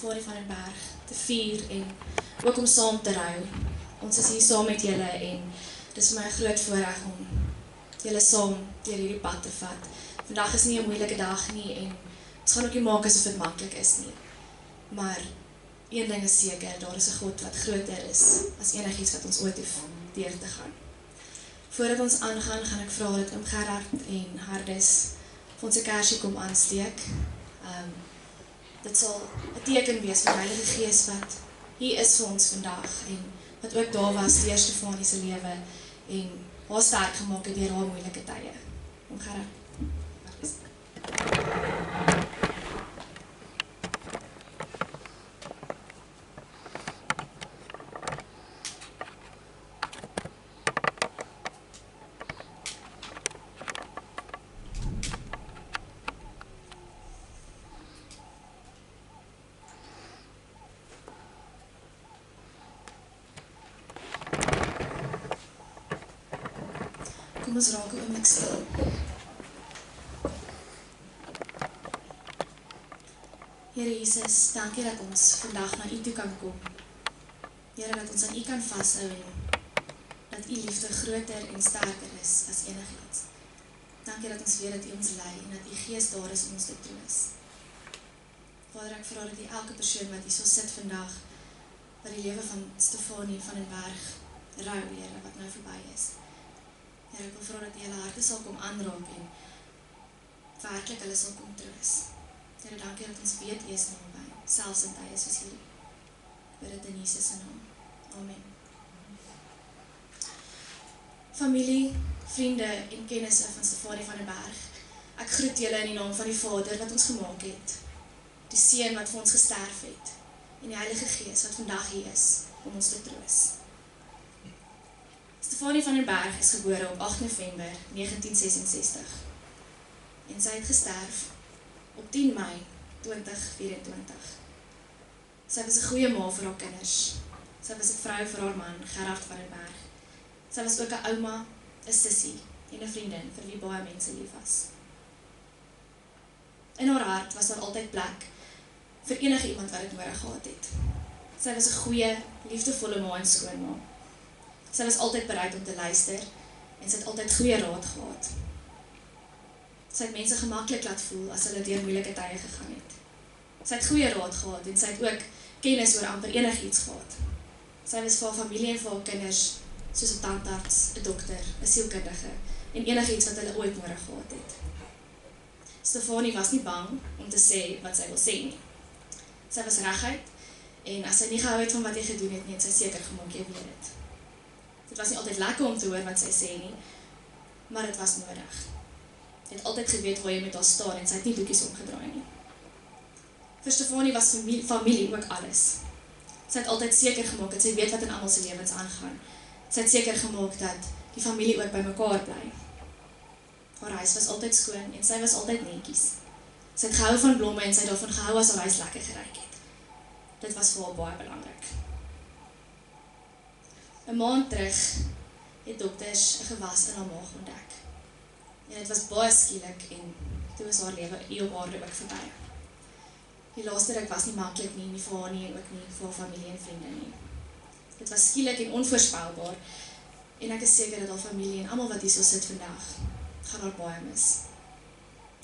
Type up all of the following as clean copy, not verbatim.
Safari van den Berg te vier en ook om saam te ry. Ons is hier saam met julle en dit is vir my 'n groot voorreg om julle saam deur hierdie pad te vat. Vandag is nie 'n moeilike dag nie en ons gaan ook nie maak asof dit maklik is nie. Maar een ding is seker, daar is 'n God wat groter is as enigiets wat ons ooit hoef deur te gaan. Voordat ons aangaan, gaan ek vra dat Gerard en Hardis vir ons 'n kersie kom aansteek. Dit sal 'n teken wees van die Heilige Gees wat hier is vir ons vandag en wat ook daar was deur Stefanie se lewe en haar sterk gemaak het deur haar moeilike tye. Gerard. Kom ons raak 'n oomblik stil. Here Jesus, dankie dat ons vandag na U toe kan kom. Here, dat ons aan U kan vashou en dat U liefde groter en sterker is as enigiets. Dankie dat ons weet dat U ons lei en dat U Gees daar is om ons te troos. Vader, ek vra dat U elke persoon wat hier so sit vandag, wat die lewe van Stefanie van den Berg rou, Here, wat nou verby is. Here, ek wil vra dat U hulle harte sal kom aanraak en werklik hulle sal kom troos. Here, dankie dat ons weet U is naby, selfs in tye soos hierdie. Ek bid dit in Jesus se naam. Amen. Familie, vriende en kennisse van Stefanie van den Berg, ek groet julle in die naam van die Vader wat ons gemaak het, die Seun wat vir ons gesterf het, en die Heilige Gees wat vandag hier is om ons te troos. Stefanie van den Berg is gebore op 8 November 1966 en sy het gesterf op 10 Mei 2024. Sy was 'n goeie ma vir haar kinders. Sy was 'n vrou vir haar man, Gerard van den Berg. Sy was ook 'n ouma, 'n sussie en 'n vriendin vir wie baie mense lief was. In haar hart was daar altyd plek vir enige iemand wat dit nodig gehad het. Sy was 'n goeie, liefdevolle ma en skoonma. Sy was altyd bereid om te luister en sy het altyd goeie raad gehad. Sy het mense gemaklik laat voel as hulle deur moeilike tye gegaan het. Sy het goeie raad gehad en sy het ook kennis oor amper enigiets gehad. Sy was vir haar familie en vir haar kinders soos 'n tandarts, 'n dokter, 'n sielkundige en enigiets wat hulle ooit nodig gehad het. Stefanie was nie bang om te sê wat sy wil sê nie. Sy was reguit en as sy nie gehou het van wat jy gedoen het nie, het sy seker gemaak jy weet dit. Dit was nie altyd lekker om te hoor wat sy sê nie, maar dit was nodig. Sy het altyd geweet waar jy met haar staan en sy het nie doekies omgedraai nie. Vir Stefanie was familie ook alles. Sy het altyd seker gemaak dat sy weet wat in almal se lewens aangaan. Sy het seker gemaak dat die familie ook by mekaar bly. Haar huis was altyd skoon en sy was altyd netjies. Sy het gehou van blomme en sy het daarvan gehou as haar huis lekker geruik het. Dit was vir haar baie belangrik. 'n maand terug het dokters 'n gewas in haar maag ontdek. En dit was baie skielik en toe was haar lewe hier op aarde ook verby. Die laaste ruk was nie maklik nie vir haar nie en ook nie vir haar familie en vriende nie. Dit was skielik en onvoorspelbaar en ek is seker dat haar familie en almal wat hier so sit vandag gaan haar baie mis.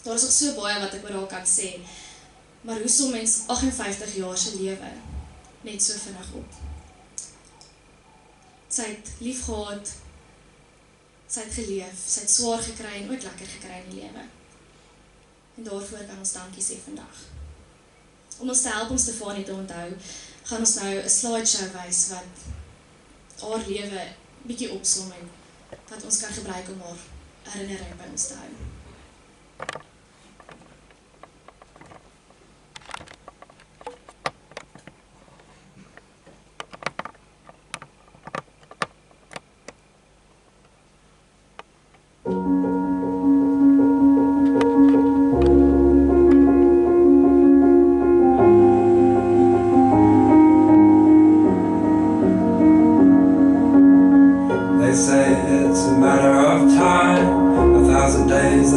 Daar is nog so baie wat ek oor haar kan sê, maar hoe som mens 58 jaar se lewe net so vinnig op? Sy het lief gehad, sy het geleef, sy het swaar gekry en ook lekker gekry in die lewe. En daarvoor kan ons dankie sê vandag. Om ons te help om Stefanie te onthou, gaan ons nou 'n slideshow wys wat haar lewe bietjie opsom en wat ons kan gebruik om haar herinnering by ons te hou. They say it's a matter of time, 1,000 days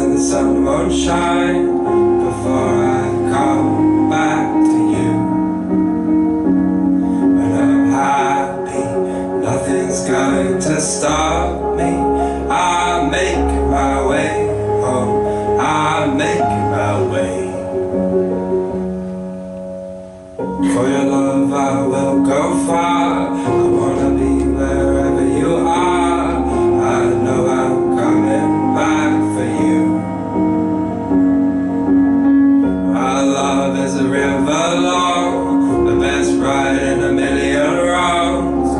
For your love I will go far. I wanna be wherever you are. I know I'm coming back for you. Our love is a river long, the best ride in a million rounds.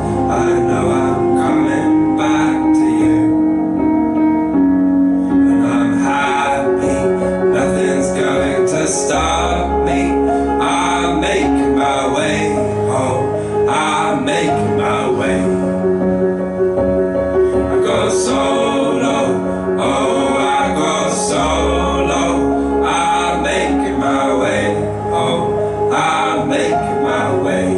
I know I'm coming back to you. And I'm happy, nothing's going to stop me. I'm making my way home, I'm making my way. I go solo, oh I go solo. I'm making my way home, I'm making my way.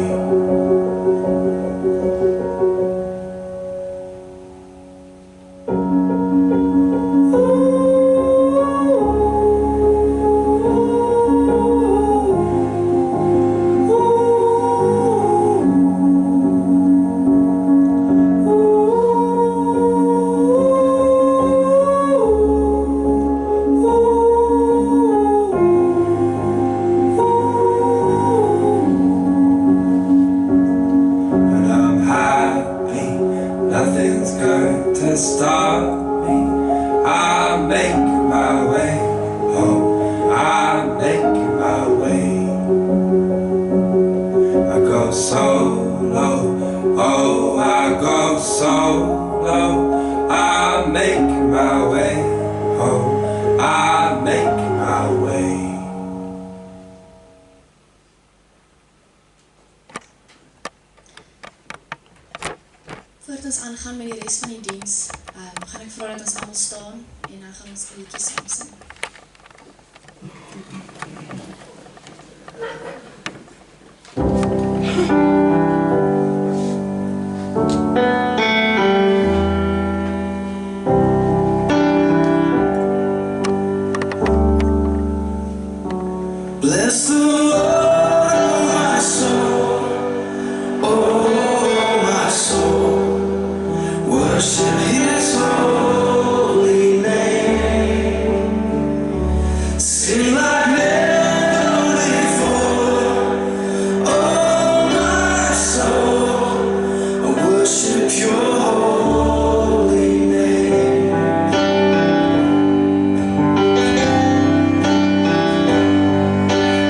Nothing's going to stop me. I'm making my way home, I'm making my way. I go solo, oh I go solo. I'm making my way home, I'm making my way. Voordat ons aangaan met die res van die diens, gaan ek vra dat ons almal staan en dan gaan ons 'n liedjie saam sing. Bless the Lord, oh my soul, oh my soul. Worship His holy name. Sing like never before. Oh my soul, I worship Your holy name.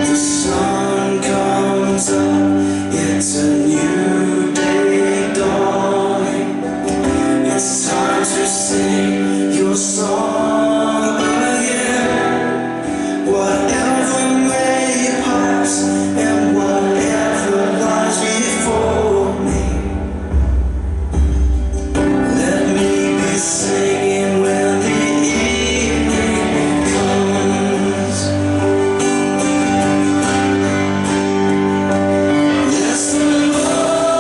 The sun comes up, it's a new day dawning. It's time to sing Your song again. Whatever may pass and whatever lies before me, let me be singing when the evening comes. Bless the Lord.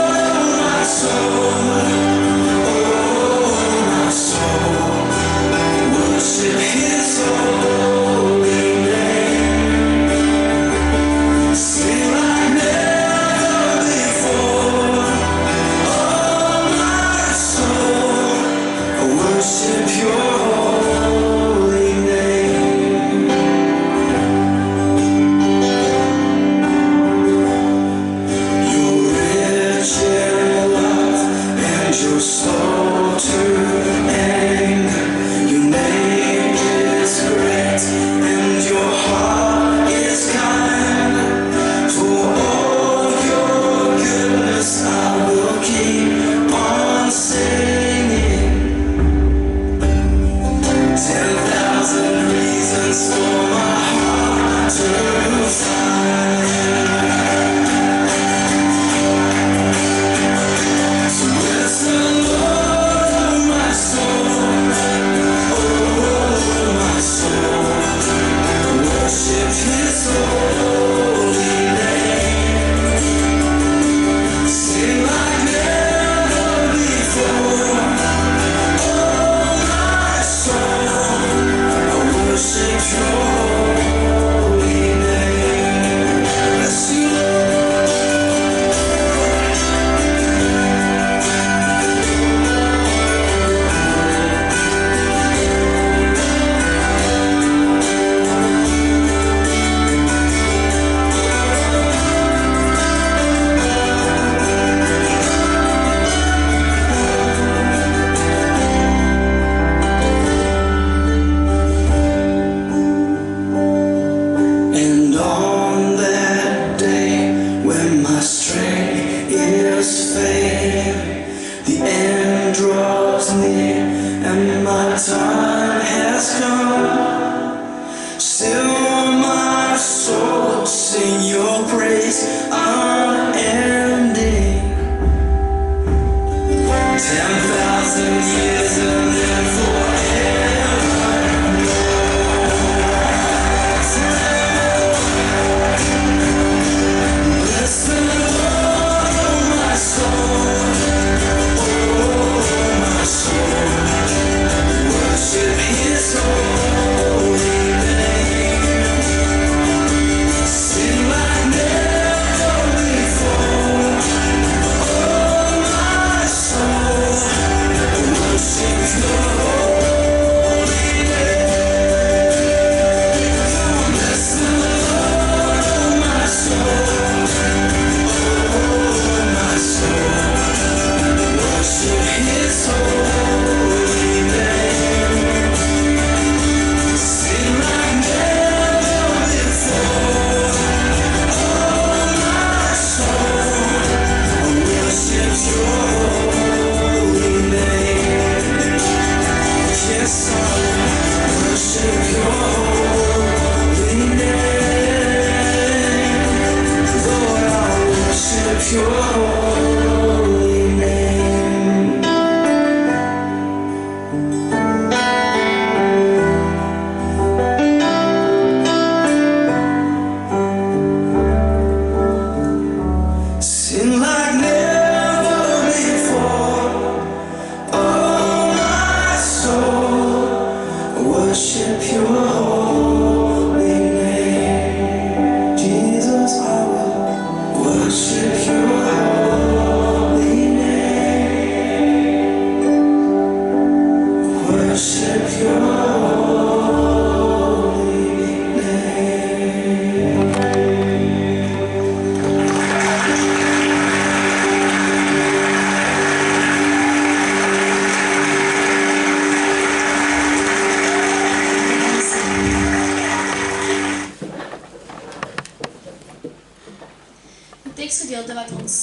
teksgedeelte wat ons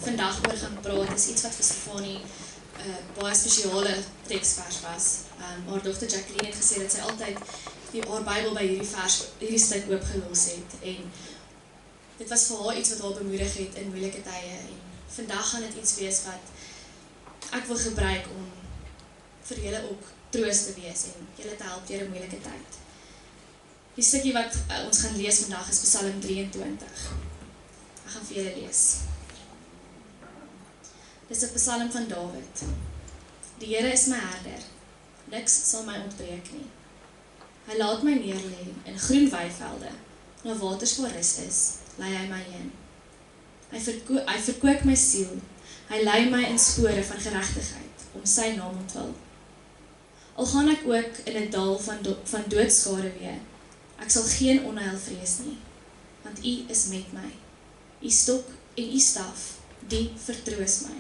vandag oor gaan praat is iets wat vir Stefanie baie spesiale teksvers was. Haar dogter Jacqueline het gesê dat sy altyd haar Bybel by hierdie stuk oopgelos het en dit was vir haar iets wat haar bemoedig het in moeilike tye en vandag gaan dit iets wees wat ek wil gebruik om vir julle ook troos te wees en julle te help deur 'n moeilike tyd. Die stukkie wat ons gaan lees vandag is Psalm 23. Ek gaan vir julle lees. Dit is 'n psalm van Dawid. Die Here is my herder, niks sal my ontbreek nie. Hy laat my neerlê in groen weivelde, na waters waar rus is, lei hy my heen. Hy verkoop my siel, hy lei my in spore van geregtigheid, om sy naam ontwil. Al gaan ek ook in 'n dal van doodskaduwee, ek sal geen onheil vrees nie, want U is met my. U stok en U staf, die vertroos my.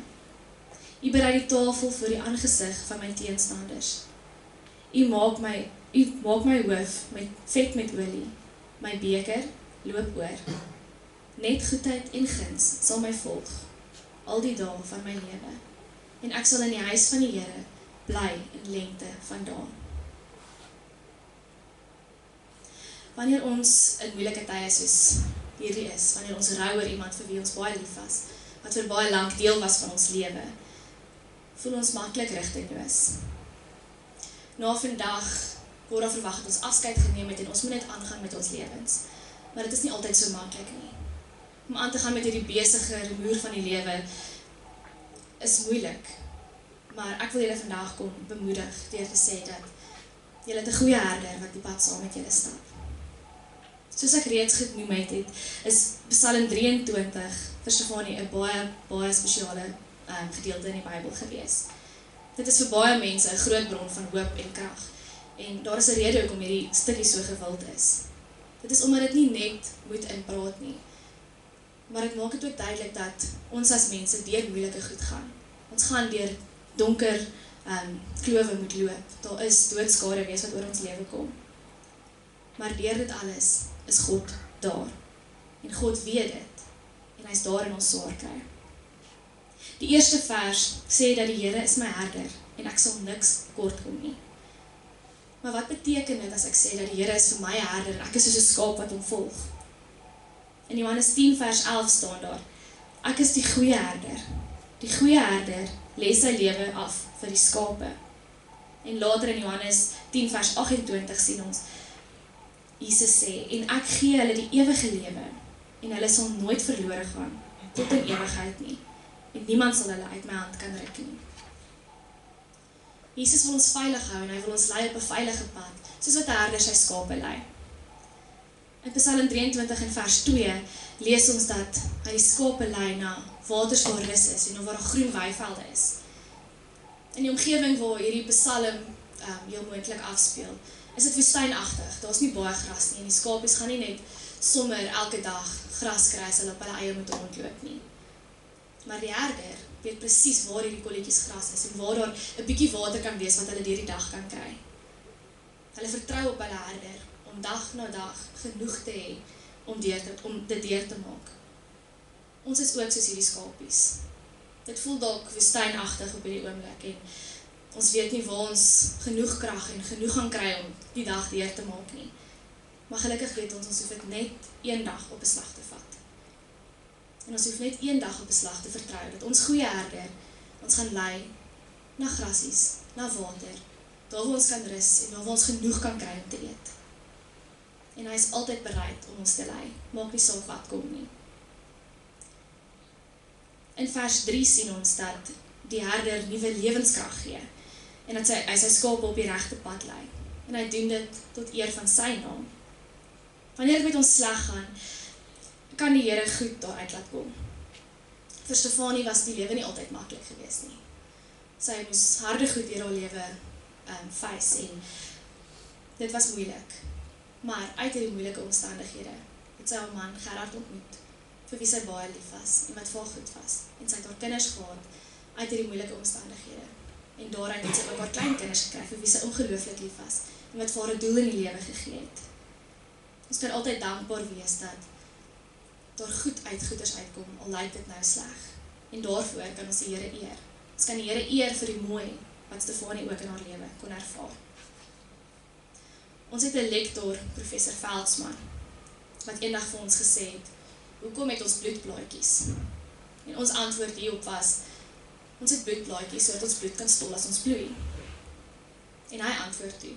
U berei die tafel voor die aangesig van my teenstanders. U maak my hoof vet met olie, my beker loop oor. Net goedheid en guns sal my volg, al die dae van my lewe, en ek sal in die huis van die Here bly in lengte van dae. Wanneer ons in moeilike tye soos hierdie is, wanneer ons rou oor iemand vir wie ons baie lief was, wat vir baie lank deel was van ons lewe, voel ons maklik rigtingloos. Na vandag word daar verwag dat ons afskeid geneem het en ons moet net aangaan met ons lewens. Maar dit is nie altyd so maklik nie. Om aan te gaan met hierdie besige rumoer van die lewe is moeilik. Maar ek wil julle vandag kom bemoedig deur te sê dat julle het 'n goeie herder wat die pad saam met julle stap. Soos ek reeds genoem het, is Psalm 23 vir Stefanie 'n baie spesiale gedeelte in die Bybel gewees. Dit is vir baie mense 'n groot bron van hoop en krag. En daar is 'n rede hoekom hierdie stukkie so gewild is. Dit is omdat dit nie net moet inpraat nie, maar dit maak dit ook duidelik dat ons as mense deur moeilike goed gaan. Ons gaan deur donker klowe moet loop. Daar is doodskaduwees wat oor ons lewe kom. Maar deur dit alles is God daar. En God weet dit. En hy's daar in ons swaar kry. Die eerste vers sê dat die Here is my herder en ek sal niks kort kom nie. Maar wat beteken dit as ek sê dat die Here is vir my herder en ek is soos 'n skaap wat hom volg? In Johannes 10 vers 11 staan daar: Ek is die goeie herder. Die goeie herder lê sy lewe af vir die skape. En later in Johannes 10 vers 28 sien ons, Jesus sê, en ek gee hulle die ewige lewe, en hulle sal nooit verlore gaan, tot in ewigheid nie, en niemand sal hulle uit my hand kan ruk nie. Jesus wil ons veilig hou, en hy wil ons lei op 'n veilige pad, soos wat 'n herder sy skape lei. In Psalm 23 en vers 2 lees ons dat hy die skape lei na waters waar rus is, en waar daar groen weivelde is. In die omgewing waar hierdie Psalm heel moontlik afspeel, is dit woestynagtig, daar's nie baie gras nie, en die skapies gaan nie net sommer elke dag gras kry as hulle op hulle eie moet rondloop nie. Maar die herder weet presies waar hierdie kolletjies gras is, en waar daar 'n bietjie water kan wees wat hulle deur die dag kan kry. Hulle vertrou op hulle herder, om dag na dag genoeg te hê, om dit deur te maak. Ons is ook soos hierdie skapies. Dit voel dalk woestynagtig op hierdie oomblik, en ons weet nie waar ons genoeg krag en genoeg gaan kry om die dag deur te maak nie. Maar gelukkig weet ons hoef dit net een dag op beslag te vat. En ons hoef net een dag op beslag te vertrou, dat ons goeie herder ons gaan lei na grasies, na water, daar waar ons kan rus en daar waar ons genoeg kan kry om te eet. En hy is altyd bereid om ons te lei, maak nie saak wat kom nie. In vers 3 sien ons dat die herder nuwe lewenskrag gee, en dat hy sy skape op die regte pad lei. En hy doen dit tot eer van sy naam. Wanneer dit met ons sleg gaan, kan die Here goed daaruit laat kom. Vir Stefanie was die lewe nie altyd maklik geweest nie. Sy moes harde goed deur haar lewe face, en dit was moeilik. Maar uit hierdie moeilike omstandighede het sy haar man Gerard ontmoet, vir wie sy baie lief was, en wat vir haar goed was. En sy het haar kinders gehad uit hierdie moeilike omstandighede. En daaruit het sy ook haar kleinkinders gekry, vir wie sy ongelooflik lief was, en wat vir haar 'n doel in die lewe gegee het. Ons kan altyd dankbaar wees dat daar goed uit goeders uitkom, al lyk dit nou sleg. En daarvoor kan ons die Here eer. Ons kan die Here eer vir die mooi, wat Stefanie ook in haar lewe kon ervaar. Ons het 'n lektor, professor Veldsmann, wat eendag vir ons gesê het, hoekom het ons bloedplaatjies? En ons antwoord hierop was, ons het bloedplaatjies, sodat ons bloed kan stol as ons bloei. En hy antwoord toe,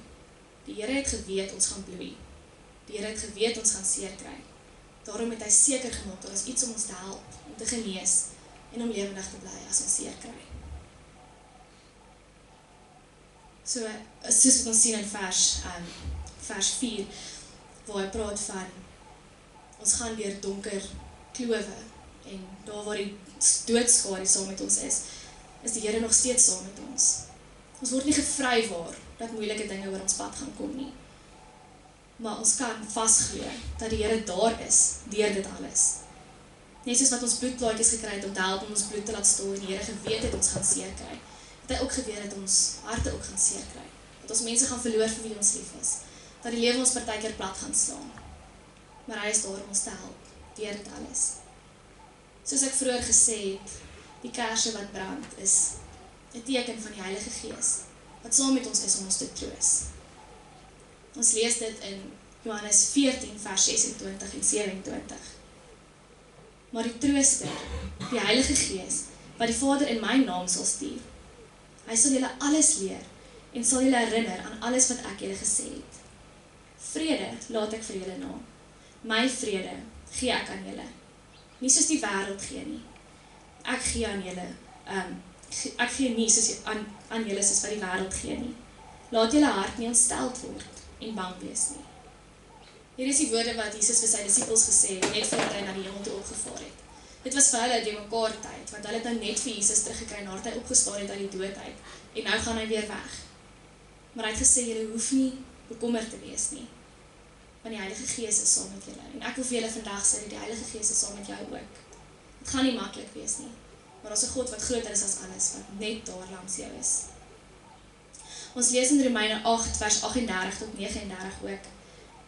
die Here het geweet ons gaan bloei. Die Here het geweet ons gaan seer kry. Daarom het hy seker gemaak, daar is iets om ons te help, om te genees, en om lewendig te bly as ons seer kry. Soos wat ons sien in vers 4, waar hy praat van, ons gaan deur donker klowe, en daar waar die doodskare saam met ons is die Here nog steeds saam met ons. Ons word nie gevrywaar, dat moeilike dinge oor ons pad gaan kom nie. Maar ons kan vasglo, dat die Here daar is, deur dit alles. Net soos wat ons bloedplaatjies gekry het om te help om ons bloed te laat stol, en die Here geweet het ons gaan seer kry, het hy ook geweet dat ons harte ook gaan seer kry, dat ons mense gaan verloor vir wie ons lief is, dat die lewe ons partykeer plat gaan slaan, maar hy is daar om ons te help, deur dit alles. Soos ek vroeër gesê het, die kerse wat brand is 'n teken van die Heilige Gees, wat saam met ons is om ons te troos. Ons lees dit in Johannes 14 vers 26 en 27. Maar die Trooster, die Heilige Gees, wat die Vader in my naam sal stuur, hy sal julle alles leer, en sal julle herinner aan alles wat ek julle gesê het. Vrede laat ek vir julle na. My vrede gee ek aan julle. Nie soos die wêreld gee nie. Ek gee aan julle, ek gee nie soos aan julle soos wat die wêreld gee nie. Laat julle hart nie ontsteld word en bang wees nie. Hier is die woorde wat Jesus vir sy disippels gesê het, net voordat hy na die hemel toe opgevaar het. Dit was vir hulle die mekaar tyd, want hulle het nou net vir Jesus teruggekry nadat hy opgestaan het uit die dood uit, en nou gaan hy weer weg. Maar hy het gesê, julle hoef nie bekommerd te wees nie, want die Heilige Gees is saam met julle. En ek wil vir julle vandag sê, die Heilige Gees is saam met jou ook. Het gaan nie maklik wees nie, maar ons 'n God wat groter is as alles, wat net daar langs jou is. Ons lees in Romeine 8 vers 38 tot 39 ook.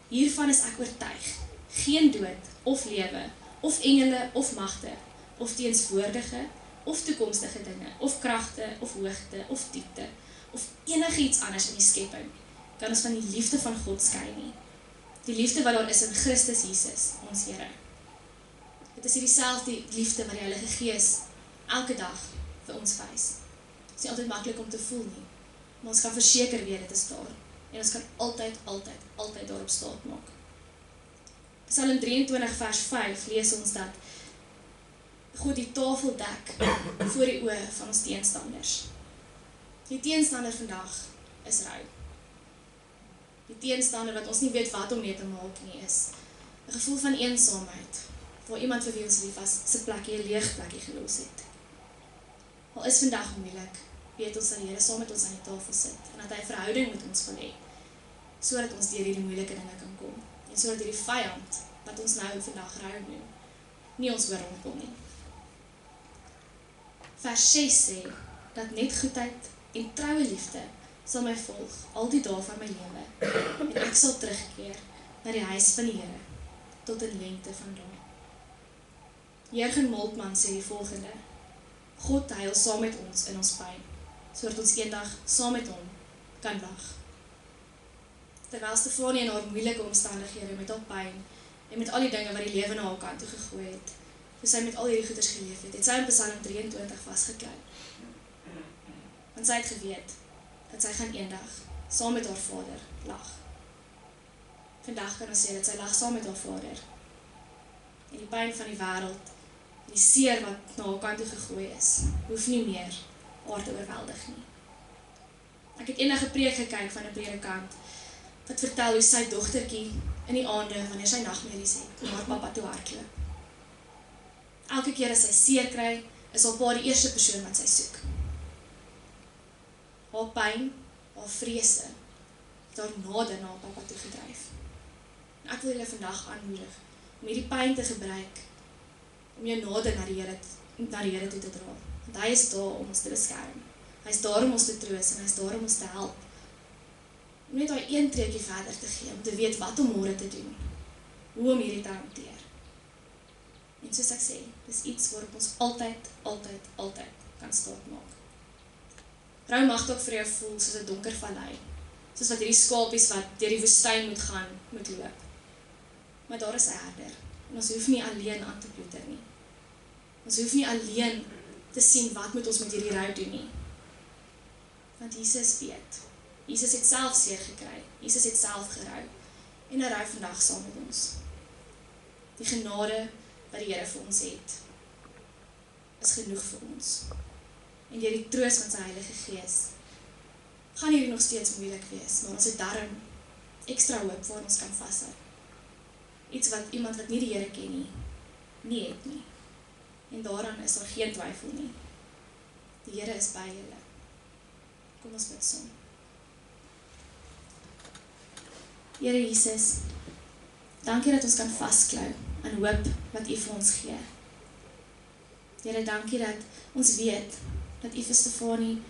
Hiervan is ek oortuig, geen dood of lewe, of engele of magte, of teenswoordige, of toekomstige dinge, of kragte, of hoogte, of diepte, of enigiets anders in die skepping, kan ons van die liefde van God skei nie. Die liefde wat daar is in Christus Jesus, ons Here. Dit is dieselfde liefde wat die Heilige Gees elke dag vir ons wys. Dit is nie altyd maklik om te voel nie, maar ons kan verseker weet dit is daar. En ons kan altyd daarop staat maak. Psalm 23 vers 5 lees ons dat God die tafel dek voor die oë van ons teenstanders. Die teenstander vandag is rou. Die teenstander wat ons nie weet wat om mee te maak nie is 'n gevoel van eensaamheid, waar iemand vir wie ons lief was, sy plekkie, 'n leeg plekkie gelos het. Al is vandag moeilik, weet ons dat die Here saam met ons aan die tafel sit en dat hy 'n verhouding met ons wil hê, sodat ons deur hierdie moeilike dinge kan kom en sodat hierdie vyand wat ons nou vandag rou noem, nie ons oorrompel nie. Vers 6 sê dat net goedheid en troue liefde sal my volg al die dae van my lewe en ek sal terugkeer na die huis van die Here tot in lengte van dae. Jurgen Moltmann sê die volgende: God huil saam met ons in ons pyn, sodat ons eendag saam met hom kan lag. Terwyl Stefanie in haar moeilike omstandighede met haar pyn en met al die dinge wat die lewe na haar kant toe gegooi het, toe sy met al hierdie goeders geleef het sy in Psalm 23 vasgeklou. Want sy het geweet dat sy gaan eendag saam met haar Vader lag. Vandag kan ons sê dat sy lag saam met haar Vader. En die pyn van die wêreld, die seer wat na haar kant toe gegooi is, hoef nie meer haar te oorweldig nie. Ek het eendag 'n preek gekyk van 'n predikant wat vertel hoe sy dogtertjie in die aande, wanneer sy nagmerries het, na haar pappa toe hardloop. Elke keer as sy seer kry, is haar pa die eerste persoon wat sy soek. Haar pyn, haar vrese, het haar nader na haar pappa toe gedryf. En ek wil julle vandag aanmoedig om hierdie pyn te gebruik om jou nader na die Here toe te dra. Want hy is daar om ons te beskerm. Hy is daar om ons te troos en hy is daar om ons te help. Om net daai een treetjie verder te gee, om te weet wat om môre te doen, hoe om hierdie te hanteer. En soos ek sê, dis iets waarop ons altyd kan staat maak. Rou mag dalk vir jou voel soos 'n donker vallei, soos wat hierdie skapies wat deur die woestyn moet loop. Maar daar is 'n herder, en ons hoef nie alleen aan te ploeter nie. Ons hoef nie alleen te sien wat moet ons met hierdie rou doen nie. Want Jesus weet. Jesus het self seer gekry. Jesus het self gerou. En hy rou vandag saam met ons. Die genade wat die Here vir ons het, is genoeg vir ons. En deur die troos van sy Heilige Gees, gaan hierdie nog steeds moeilik wees, maar ons het darm ekstra hoop waar ons kan vashou. Iets wat iemand wat nie die Here ken nie het nie. En daaraan is daar geen twyfel nie. Die Here is by julle. Kom ons bid saam. Here Jesus, dankie dat ons kan vasklou aan hoop wat U vir ons gee. Here, dankie dat ons weet dat U vir Stefanie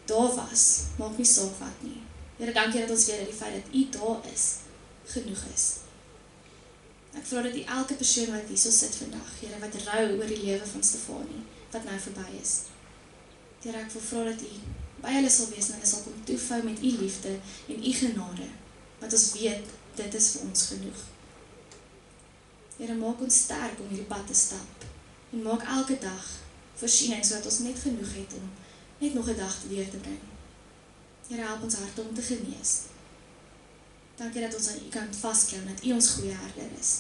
daar was, maak nie saak wat nie. Here, dankie dat ons weet dat die feit dat U daar is, genoeg is. Ek vra dat U elke persoon wat hierso sit vandag, Here, wat rou oor die lewe van Stefanie, wat nou verby is. Here, ek wil vra dat U by hulle sal wees en hulle sal kom toevou met U liefde en U genade, want ons weet, dit is vir ons genoeg. Here, maak ons sterk om hierdie pad te stap, en maak elke dag voorsiening, sodat ons net genoeg het om net nog 'n dag deur te bring. Here, help ons harte om te genees. Dankie dat ons aan U kan vasklou, dat U ons goeie herder is,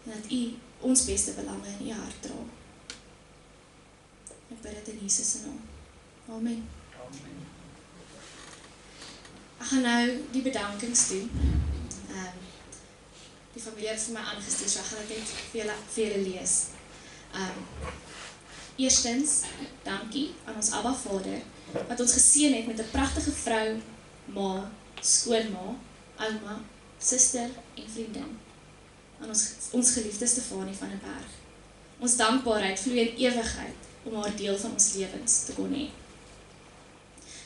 en dat U ons beste belange in U hart dra. Ek bid dit in Jesus se naam. Amen. Ek gaan nou die bedankings doen. Die familie het vir my aangestuur, so ek gaan dit net vir julle lees. Eerstens, dankie aan ons Abba Vader, wat ons geseën het met 'n pragtige vrou, ma, skoonma, ouma, suster en vriendin. Aan ons geliefde Stefanie van der Berg. Ons dankbaarheid vloei in ewigheid om haar deel van ons lewens te kon hê.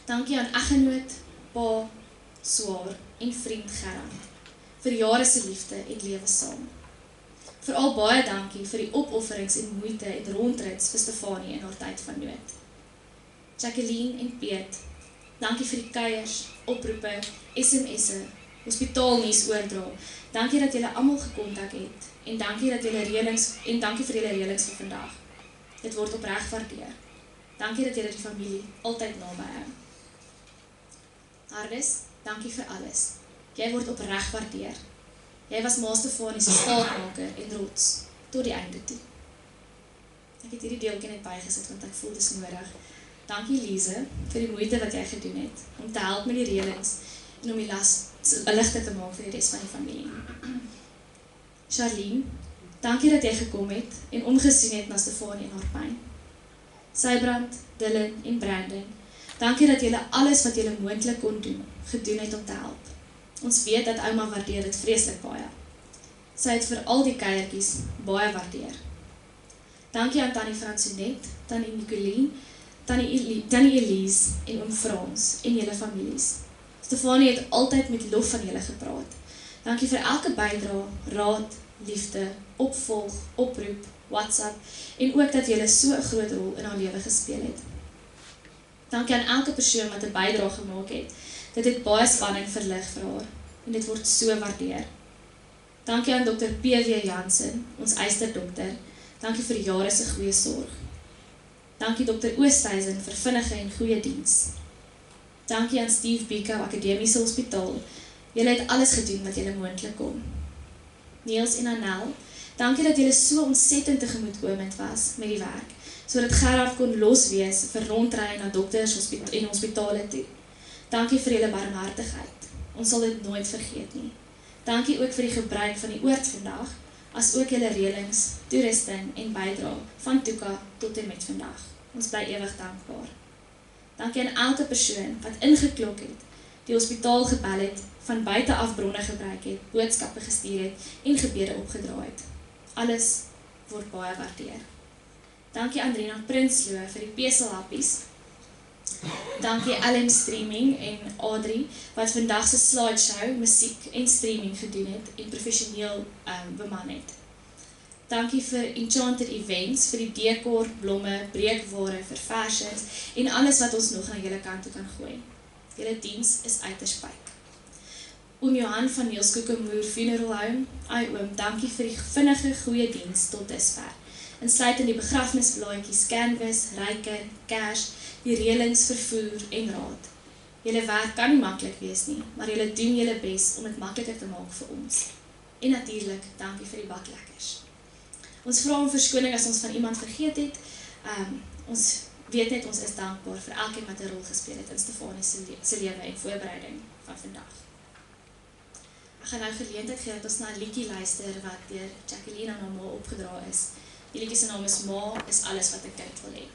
Dankie aan eggenoot, pa, swaar en vriend Gerard, vir jare se liefde en lewe saam. Veral baie dankie vir die opofferings en moeite en rondrits vir Stefanie in haar tyd van nood. Jacqueline en Piet, dankie vir die kuiers, oproepe, SMS'e, hospitaalnuus oordra. Dankie dat julle almal gekontak het en dankie vir julle reëlings vir vandag. Dit word opreg waardeer. Dankie dat jy die familie altyd naby hou. Hardes, dankie vir alles. Jy word opreg waardeer. Jy was Ma Stefanie se staatmaker en rots, tot die einde toe. Ek het hierdie deeltjie net bygesit, want ek voel dis nodig. Dankie Lise, vir die moeite wat jy gedoen het, om te help met die reëlings, en om die las ligter te maak vir die res van die familie. Charlene, dankie dat jy gekom het, en omgesien het na Stefanie en haar pyn. Sybrand, Dylan en Brandon, dankie dat julle alles wat julle moontlik kon doen, gedoen het om te help. Ons weet dat ouma waardeer dit vreeslik baie. Sy het vir al die kuiertjies baie waardeer. Dankie aan Tannie Fransonet, Tannie Nicoline, Tannie Elise en oom Frans en julle families. Stefanie het altyd met lof van julle gepraat. Dankie vir elke bydrae, raad, liefde, opvolg, oproep, WhatsApp en ook dat julle so 'n groot rol in haar lewe gespeel het. Dankie aan elke persoon wat 'n bydrae gemaak het. Dit het baie spanning verlig vir haar en dit word so waardeer. Dankie aan Dr. P.W. Jansen, ons eisterdokter. Dankie vir jare se goeie sorg. Dankie Dr. Oosthuizen vir vinnige en goeie diens. Dankie aan Steve Biko Akademiese Hospitaal. Julle het alles gedoen wat julle moontlik kon. Niels en Anel, dankie dat julle so ontsettend tegemoetkomend was met die werk, sodat Gerard kon los wees vir rondry na dokters en hospitale toe. Dankie vir julle barmhartigheid. Ons sal dit nooit vergeet nie. Dankie ook vir die gebruik van die oord vandag, as ook julle reëlings, toerusting en bydrae van Tuka tot en met vandag. Ons bly ewig dankbaar. Dankie aan elke persoon wat ingeklok het, die hospitaal gebel het, van buite af bronne gebruik het, boodskappe gestuur het en gebede opgedraai het. Alles word baie waardeer. Dankie aan Rina Prinsloo vir die peselhappies. Dankie Ellen Streaming en Adri wat vandag se slideshow, musiek en streaming gedoen het en professioneel beman het. Dankie vir Enchanted Events vir die dekor, blomme, breekware, verversings en alles wat ons nog aan julle kant toe kan gooi. Julle diens is uiters pyp. Oom Johan van Niels Koekemoer Funeral Home, oom, dankie vir die vinnige goeie diens tot dusver. Insluitend die begrafnisblaadjies, canvas, ryker, kers, die reëlings, vervoer en raad. Julle werk kan nie maklik wees nie, maar julle doen julle bes om dit makliker te maak vir ons. En natuurlik, dankie vir die baklekkers. Ons vra om verskoning as ons van iemand vergeet het. Ons weet net ons is dankbaar vir elkeen wat 'n rol gespeel het in Stefanie se lewe en voorbereiding van vandag. Ek gaan nou geleentheid gee dat ons na 'n liedjie luister wat deur Jacqueline aan haar ma opgedra is. Die liedjie se naam is Ma is alles wat 'n kind wil hê.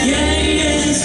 Jij is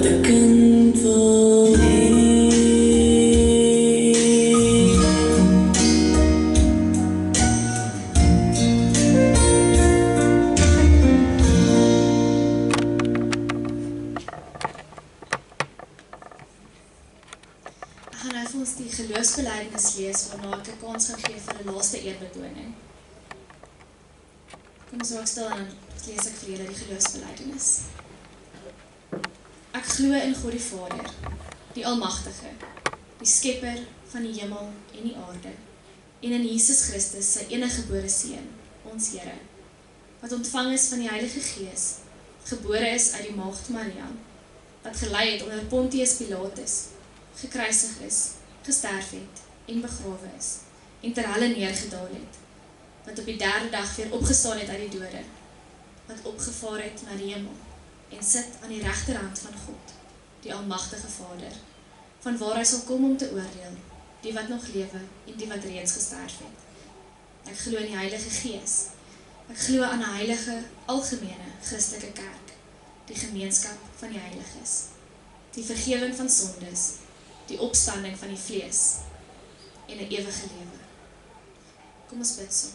wat 'n kind wil hê. Ek gaan nou vir ons die geloofsbelijdenis lees, waarna ek 'n kans gaan gee vir 'n laaste eerbetoning. Kom ons raak stil en lees ek vir julle die geloofsbelijdenis. Ek glo in God die Vader, die Almagtige, die Skepper van die hemel en die aarde, en in Jesus Christus, sy eniggebore Seun, ons Here, wat ontvang is van die Heilige Gees, gebore is uit die maagd Maria, wat gelei het onder Pontius Pilatus, gekruisig is, gesterf het en begrawe is, en ter helle neergedaal het, wat op die 3de dag weer opgestaan het uit die dode, wat opgevaar het na die hemel, en sit aan die regterhand van God, die Almagtige Vader, van waar hy sal kom om te oordeel, die wat nog lewe en die wat reeds gesterf het. Ek glo in die Heilige Gees. Ek glo aan 'n heilige, algemene, Christelike kerk, die gemeenskap van die heiliges, die vergewing van sondes, die opstanding van die vlees en 'n ewige lewe. Kom ons bid so.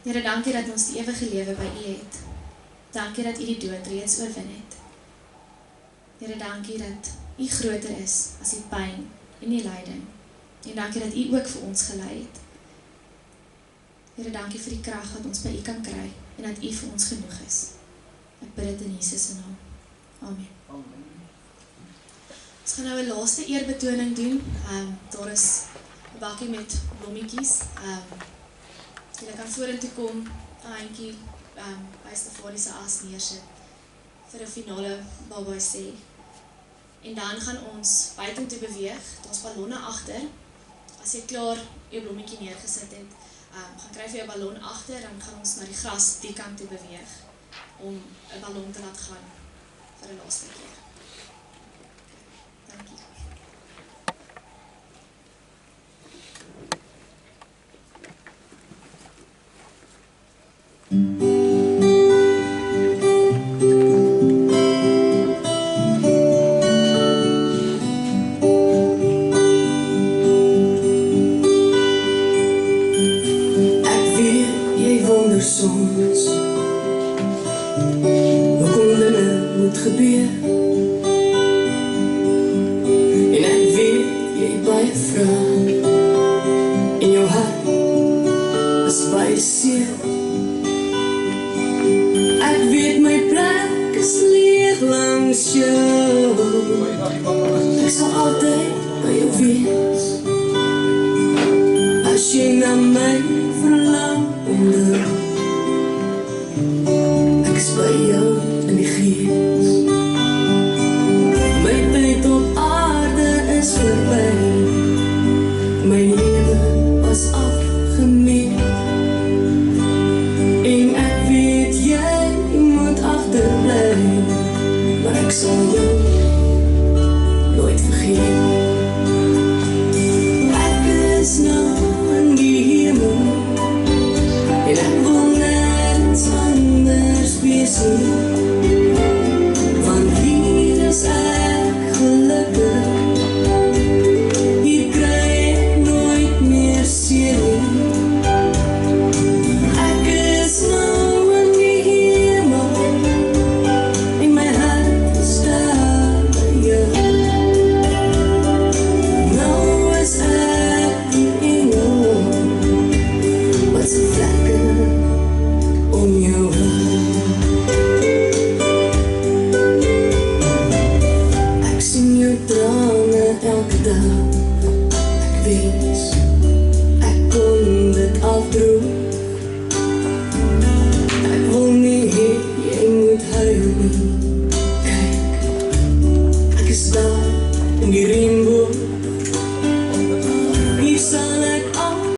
Here, dankie dat ons die ewige lewe by U het. Dankie dat U die dood reeds oorwin het. Here, dankie dat U groter is as die pyn en die lyding. En dankie dat U ook vir ons gelei het. Here, dankie vir die krag wat ons by U kan kry en dat U vir ons genoeg is. Ek bid dit in Jesus se naam. Amen. Ons gaan nou 'n laaste eerbetoning doen. Daar is 'n bakkie met blommetjies. Julle kan vorentoe kom, 'n handjie by Stefanie se as neersit vir 'n finale bye-bye sê. En dan gaan ons buitentoe beweeg. Daar's ballonne agter. As jy klaar jou blommetjie neergesit het, gaan kry vir jou ballon agter, dan gaan ons na die gras die kant toe beweeg om 'n ballon te laat gaan vir 'n laaste keer. Dankie. Soms hoekom dinge moet gebeur, en ek weet jy baie vrae en jou hart is baie seer. Ek weet my plek is leeg langs jou, ek sal altyd by jou wees, as jy na my verlang onder. By jou in die gees. My tyd op aarde is verby. My lewe was afgemeet. En ek weet jy moet agterbly, maar ek sal jou nooit vergeet. Ek is nou in die hemel en ek wil nergens anders wees nie, want hier is ek gelukkig, hier kry ek nooit meer seer nie. Ek is nou in die hemel en my hart is daar by jou. Nou is ek die engel wat se vlekke om jou heen. Elke dag, ek wens, ek kon dit afdroog. Ek wil nie hê, jy moet huil nie. Kyk, ek is daar in die reënboog.